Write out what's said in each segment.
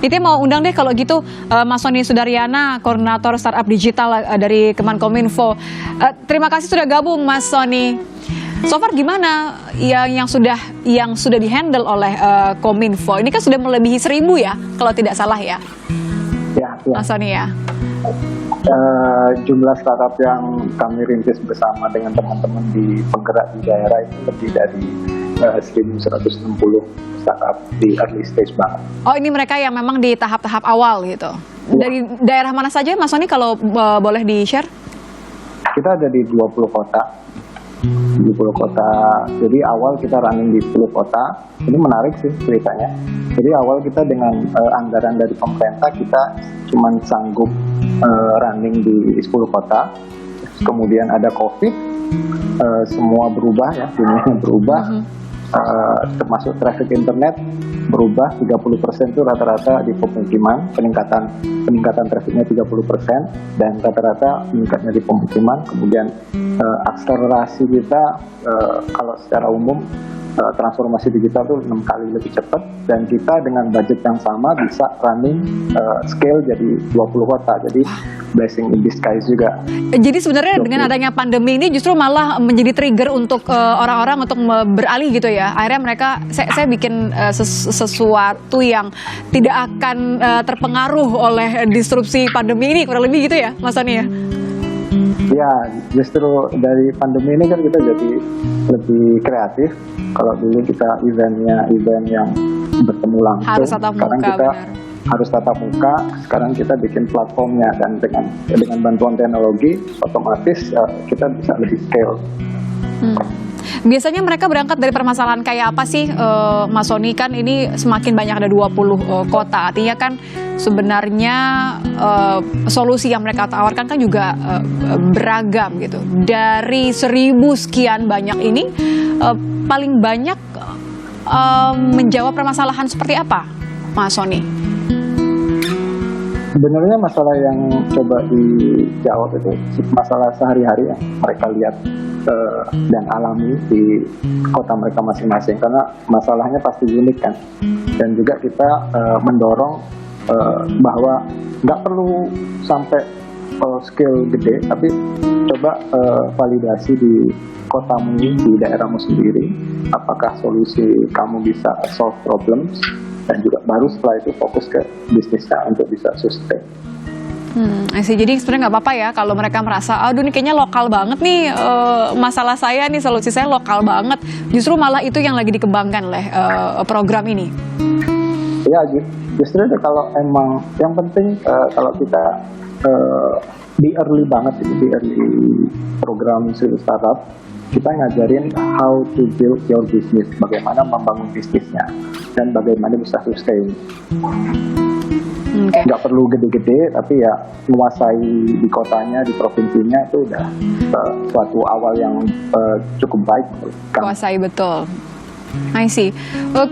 Itu mau undang deh kalau gitu Mas Sony Sudaryana, koordinator startup digital dari Kemenkominfo. Terima kasih sudah gabung Mas Sony. So far gimana yang sudah dihandle oleh Kominfo? Ini kan sudah melebihi 1.000 ya, kalau tidak salah ya. Ya. Mas Sony ya. Jumlah startup yang kami rintis bersama dengan teman-teman di penggerak di daerah itu lebih dari 1.160 startup di early stage banget. Oh, ini mereka yang memang di tahap-tahap awal gitu. Ya. Dari daerah mana saja Mas Sony kalau boleh di-share? Kita ada di 20 kota. Jadi awal kita running di 10 kota. Ini menarik sih ceritanya. Jadi awal kita dengan anggaran dari pemerintah kita cuma sanggup running di 10 kota. Kemudian ada COVID, semua berubah ya, dunia berubah. Termasuk traffic internet berubah 30% itu rata-rata di pemukiman, peningkatan trafficnya 30% dan rata-rata meningkatnya di pemukiman. Kemudian akselerasi kita kalau secara umum transformasi digital itu 6 kali lebih cepat dan kita dengan budget yang sama bisa running scale jadi 20 kota. Jadi blessing in disguise juga. Jadi sebenarnya dengan adanya pandemi ini justru malah menjadi trigger untuk orang-orang untuk beralih gitu ya. Akhirnya mereka, saya bikin sesuatu yang tidak akan terpengaruh oleh disrupsi pandemi ini, kurang lebih gitu ya Mas Sony ya? Ya, justru dari pandemi ini kan kita jadi lebih kreatif. Kalau dulu kita event yang bertemu langsung, harus tatap sekarang muka, kita benar. harus tatap muka. Sekarang kita bikin platformnya dan dengan bantuan teknologi otomatis kita bisa lebih scale. Biasanya mereka berangkat dari permasalahan kayak apa sih Mas Sony? Kan ini semakin banyak, ada 20 kota. Artinya kan sebenarnya solusi yang mereka tawarkan kan juga beragam gitu. Dari 1.000 sekian banyak ini paling banyak menjawab permasalahan seperti apa Mas Sony? Sebenarnya masalah yang coba dijawab itu masalah sehari-hari yang mereka lihat dan alami di kota mereka masing-masing, karena masalahnya pasti unik kan. Dan juga kita mendorong bahwa nggak perlu sampai scale gede, tapi coba validasi di kotamu, di daerahmu sendiri, apakah solusi kamu bisa solve problems, dan juga baru setelah itu fokus ke bisnisnya untuk bisa sustain. Jadi sebenarnya nggak apa-apa ya kalau mereka merasa, aduh ini kayaknya lokal banget nih masalah saya nih, solusi saya lokal banget. Justru malah itu yang lagi dikembangkan oleh program ini. Ya, justru itu kalau emang yang penting kalau kita di early banget itu, di early program startup, kita ngajarin how to build your business, bagaimana membangun bisnisnya dan bagaimana bisa sustain. Nggak perlu gede-gede, tapi ya menguasai di kotanya, di provinsinya itu udah suatu awal yang cukup baik. Kuasai betul. I see.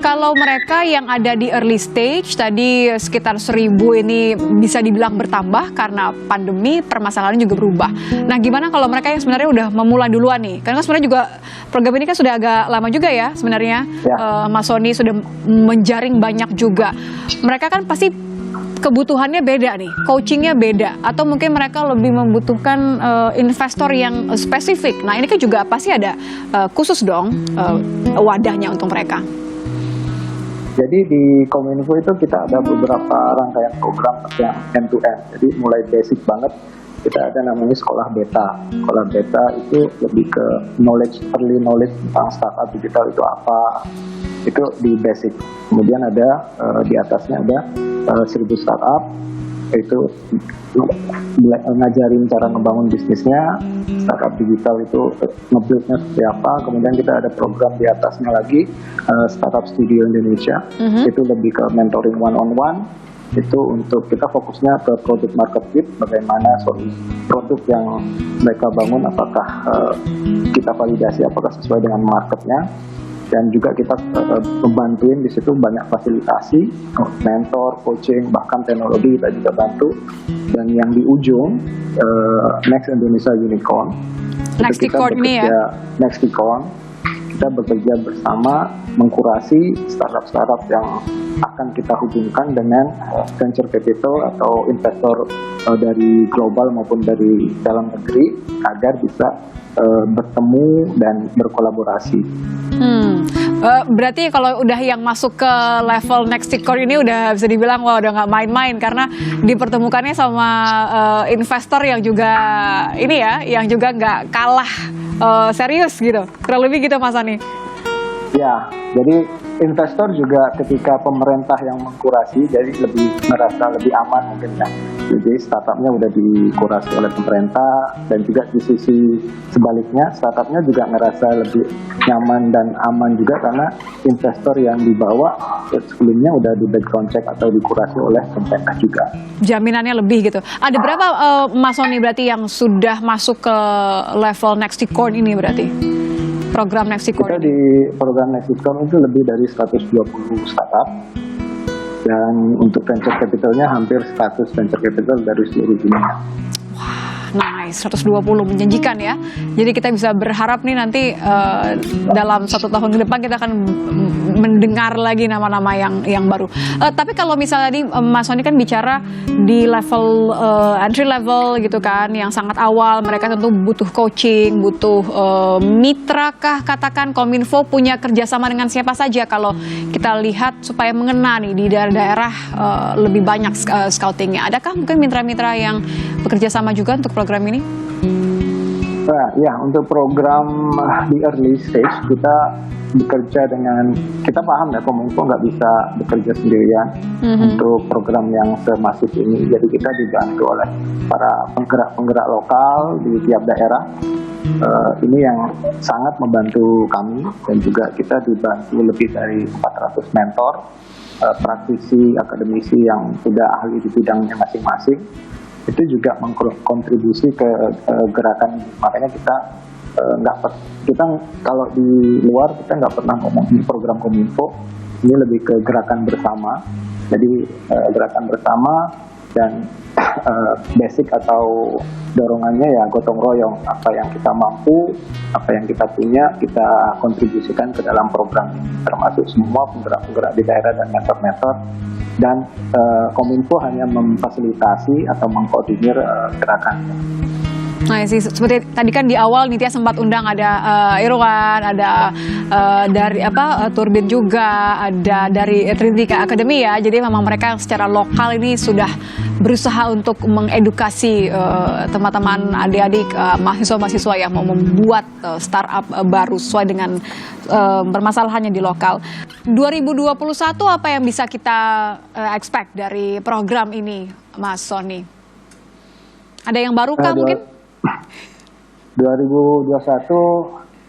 Kalau mereka yang ada di early stage, tadi sekitar 1.000 ini bisa dibilang bertambah karena pandemi, permasalahannya juga berubah. Nah, gimana kalau mereka yang sebenarnya udah memulai duluan nih? Karena sebenarnya juga program ini kan sudah agak lama juga ya sebenarnya. Ya. Mas Sony sudah menjaring banyak juga. Mereka kan pasti kebutuhannya beda nih, coachingnya beda, atau mungkin mereka lebih membutuhkan investor yang spesifik. Nah, ini kan juga pasti ada khusus dong wadahnya untuk mereka. Jadi di Kominfo itu kita ada beberapa rangkaian program yang end to end. Jadi mulai basic banget, kita ada namanya sekolah beta. Sekolah beta itu lebih ke early knowledge tentang startup digital itu apa. Itu di basic. Kemudian ada di atasnya ada 1.000 startup, itu ngajarin cara ngebangun bisnisnya. Startup digital itu nge-build-nya seperti apa. Kemudian kita ada program di atasnya lagi, Startup Studio Indonesia. Itu lebih ke mentoring one-on-one. Itu untuk kita fokusnya ke product market fit, bagaimana produk yang mereka bangun, apakah kita validasi apakah sesuai dengan marketnya. Dan juga kita membantuin di situ banyak fasilitasi, mentor, coaching, bahkan teknologi kita juga bantu. Dan yang di ujung, Next Indonesia Unicorn. Nexticorn ini ya? Nexticorn. kita bekerja bersama mengkurasi startup-startup yang akan kita hubungkan dengan venture capital atau investor dari global maupun dari dalam negeri agar bisa bertemu dan berkolaborasi. Berarti kalau udah yang masuk ke level Next Core ini udah bisa dibilang wah udah nggak main-main karena dipertemukannya sama investor yang juga ini ya, yang juga nggak kalah serius gitu. Kurang lebih gitu Mas Sony. Ya, jadi investor juga ketika pemerintah yang mengkurasi jadi lebih merasa lebih aman mungkin ya. Jadi startupnya udah dikurasi oleh pemerintah dan juga di sisi sebaliknya startupnya juga ngerasa lebih nyaman dan aman juga karena investor yang dibawa sebelumnya udah di background check atau dikurasi oleh pemerintah juga. Jaminannya lebih gitu. Ada berapa Mas Sony berarti yang sudah masuk ke level Nexticorn ini berarti? Program Nexticorn. Kita di program Nexticorn itu lebih dari 120 startup dan untuk venture capitalnya hampir 100 venture capital dari seluruh dunia. Nice, 120 menjanjikan ya. Jadi kita bisa berharap nih nanti dalam 1 tahun ke depan kita akan mendengar lagi nama-nama yang baru. Tapi kalau misalnya nih Mas Sony kan bicara di level entry level gitu kan, yang sangat awal, mereka tentu butuh coaching, butuh mitra kah katakan Kominfo punya kerjasama dengan siapa saja kalau kita lihat supaya mengena nih di daerah-daerah lebih banyak scoutingnya. Adakah mungkin mitra-mitra yang bekerja sama juga untuk program ini? Nah, ya untuk program di early stage kita bekerja dengan, kita paham ya Kominfo nggak bisa bekerja sendirian untuk program yang semasif ini. Jadi kita dibantu oleh para penggerak-penggerak lokal di tiap daerah. Ini yang sangat membantu kami dan juga kita dibantu lebih dari 400 mentor, praktisi, akademisi yang sudah ahli di bidangnya masing-masing. Itu juga mengkontribusi ke gerakan, makanya kita kita kalau di luar kita nggak pernah ngomong di program Kominfo, ini lebih ke gerakan bersama. Jadi gerakan bersama dan basic atau dorongannya ya gotong royong, apa yang kita mampu, apa yang kita punya kita kontribusikan ke dalam program ini, termasuk semua penggerak-penggerak di daerah dan mentor-mentor. Dan Kominfo hanya memfasilitasi atau mengkoordinir gerakan. Nah sih, seperti tadi kan di awal Nitya sempat undang ada Irwan, ada dari Turbin juga, ada dari Trinity Academy ya. Jadi memang mereka secara lokal ini sudah berusaha untuk mengedukasi teman-teman adik-adik mahasiswa-mahasiswa yang mau membuat startup baru sesuai dengan permasalahannya di lokal. 2021 apa yang bisa kita expect dari program ini, Mas Sony? Ada yang baru kah mungkin? 2021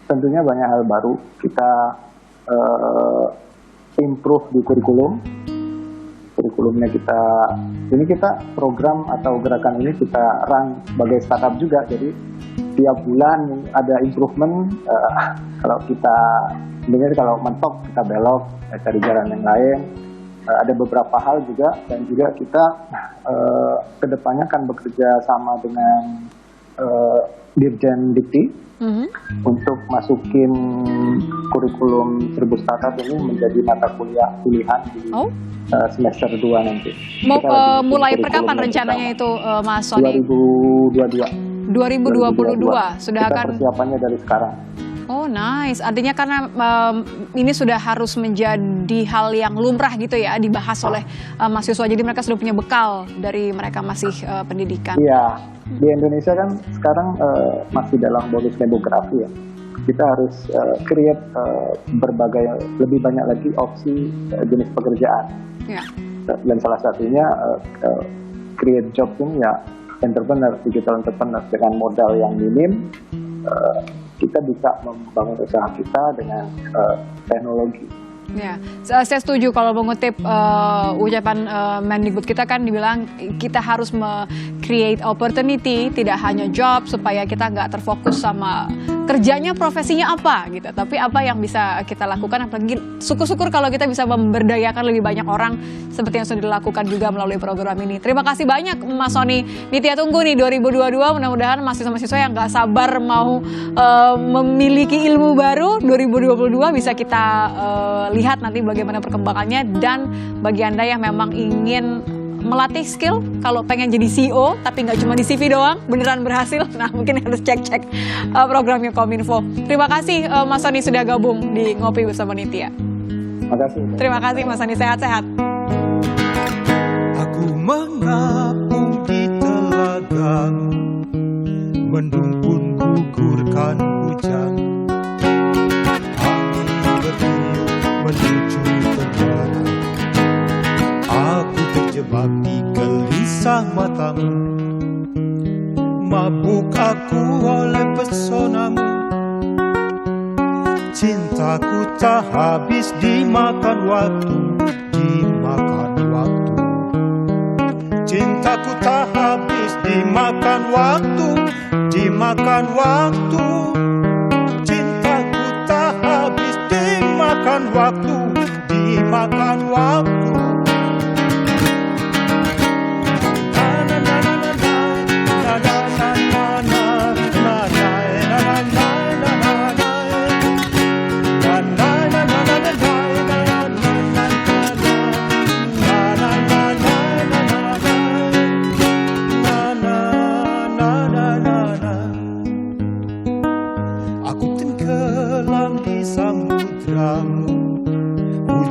tentunya banyak hal baru. Kita improve di kurikulumnya kita program atau gerakan ini kita run sebagai startup juga. Jadi tiap bulan ada improvement. Kalau kita sebenarnya kalau mentok kita belok cari jalan yang lain. Ada beberapa hal juga dan juga kita kedepannya akan bekerja sama dengan Dirjen Dikti untuk masukin kurikulum 1000 startup ini menjadi mata kuliah pilihan di semester 2 nanti. Mau mulai perkapan rencananya itu Mas Sony? 2022. 2022 sudah kita akan persiapannya dari sekarang. Oh nice, artinya karena ini sudah harus menjadi hal yang lumrah gitu ya dibahas oleh mahasiswa, jadi mereka sudah punya bekal dari mereka masih pendidikan. Iya, di Indonesia kan sekarang masih dalam bonus demografi ya. Kita harus create berbagai lebih banyak lagi opsi jenis pekerjaan. Ya. Dan salah satunya create job ini ya entrepreneur, digital entrepreneur dengan modal yang minim. Kita bisa membangun usaha kita dengan teknologi. Ya, saya setuju kalau mengutip ucapan Mendikbud kita kan dibilang kita harus create opportunity, tidak hanya job supaya kita nggak terfokus sama kerjanya, profesinya apa gitu, tapi apa yang bisa kita lakukan, apalagi syukur-syukur kalau kita bisa memberdayakan lebih banyak orang seperti yang sudah dilakukan juga melalui program ini. Terima kasih banyak Mas Sony Nitya. Tunggu nih 2022, mudah-mudahan mahasiswa-mahasiswa yang nggak sabar mau memiliki ilmu baru 2022 bisa kita lihat nanti bagaimana perkembangannya. Dan bagi Anda yang memang ingin melatih skill, kalau pengen jadi CEO tapi nggak cuma di CV doang, beneran berhasil, nah mungkin harus cek-cek programnya Kominfo. Terima kasih Mas Sony sudah gabung di Ngopi Bersama Nitya. Terima kasih Mas Sony, sehat-sehat. Aku mengapung di telagamu, mendung pun gugurkan hujan, angin bertiup menuju tenggara. Aku terjebak di gelisah matamu, mabuk aku oleh pesonamu. Cintaku tak habis dimakan waktu, dimakan waktu. Cintaku tak habis dimakan waktu, dimakan waktu. Cintaku tak habis dimakan waktu, dimakan waktu.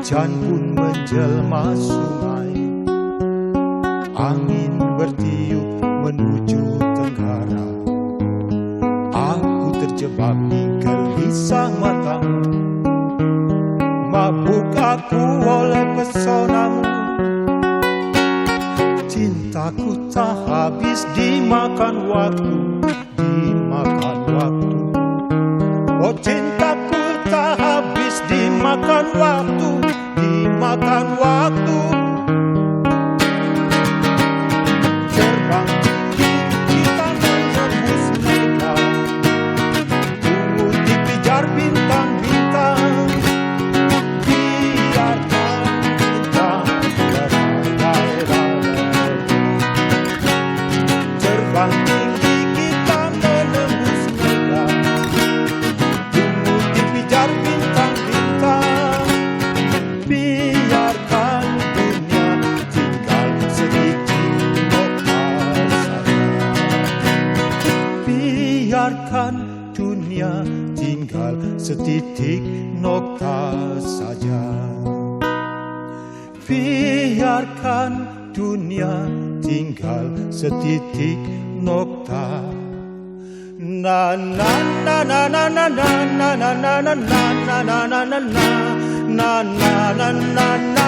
Hujan pun menjelma sungai, angin bertiup menuju tenggara. Aku terjebak di gelisah matamu, mabuk aku oleh pesonamu. Cintaku tak habis dimakan waktu, dimakan waktu. Oh, cintaku tak habis dimakan waktu, dimakan waktu. Terbang tinggi kita menembus mega, mengutip pijar bintang-bintang. Biarkan bintang terbang tinggi kita menembus mega, mengutip pijar bintang-bintang. Biarkan dunia tinggal sedikit nokta saja. Biarkan dunia tinggal setitik nokta saja. Biarkan dunia tinggal setitik nokta. Na na na na na na na na na na na na na na na na na na na na.